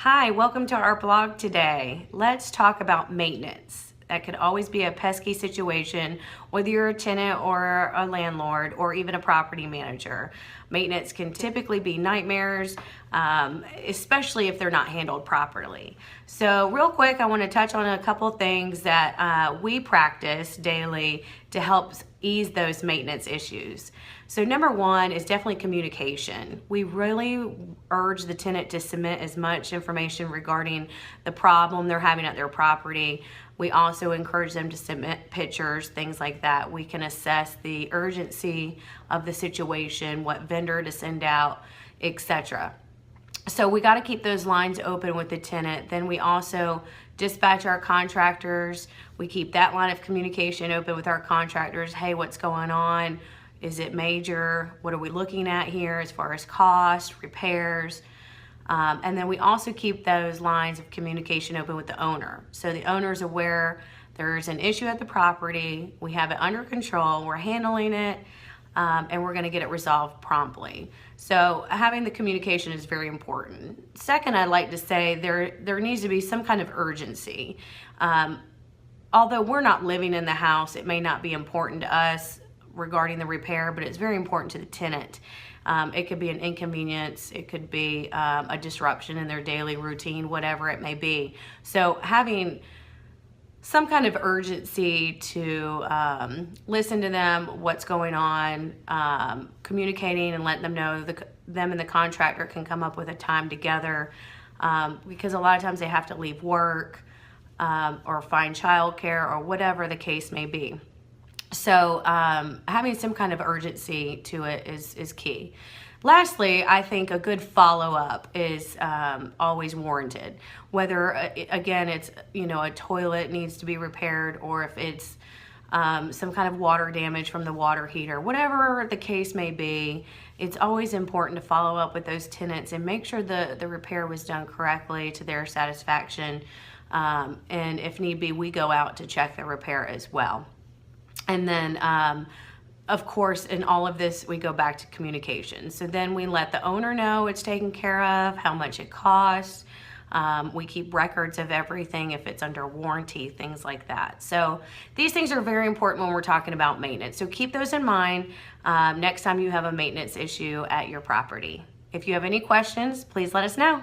Hi, welcome to our blog today. Let's talk about maintenance. That could always be a pesky situation, whether you're a tenant or a landlord or even a property manager. Maintenance can typically be nightmares, especially if they're not handled properly. So real quick, I want to touch on a couple things that we practice daily to help ease those maintenance issues. So number one is definitely communication. We really urge the tenant to submit as much information regarding the problem they're having at their property. We also encourage them to submit pictures, things like that. We can assess the urgency of the situation, what vendor to send out, etc. So we got to keep those lines open with the tenant. Then we also dispatch our contractors. We keep that line of communication open with our contractors. Hey, what's going on? Is it major? What are we looking at here as far as cost, repairs? And then we also keep those lines of communication open with the owner. So the owner's aware there's an issue at the property, we have it under control, we're handling it, and we're gonna get it resolved promptly. So having the communication is very important. Second, I'd like to say there needs to be some kind of urgency. Although we're not living in the house, it may not be important to us regarding the repair, but it's very important to the tenant. It could be an inconvenience, it could be a disruption in their daily routine, whatever it may be. So having some kind of urgency to listen to them, what's going on, communicating and letting them know them and the contractor can come up with a time together, because a lot of times they have to leave work or find childcare or whatever the case may be. So having some kind of urgency to it is key. Lastly, I think a good follow-up is always warranted. Whether, again, it's, a toilet needs to be repaired, or if it's some kind of water damage from the water heater, whatever the case may be, it's always important to follow up with those tenants and make sure the repair was done correctly to their satisfaction. And if need be, we go out to check the repair as well. And then, of course, in all of this, we go back to communication. So then we let the owner know it's taken care of, how much it costs. We keep records of everything if it's under warranty, things like that. So these things are very important when we're talking about maintenance. So keep those in mind next time you have a maintenance issue at your property. If you have any questions, please let us know.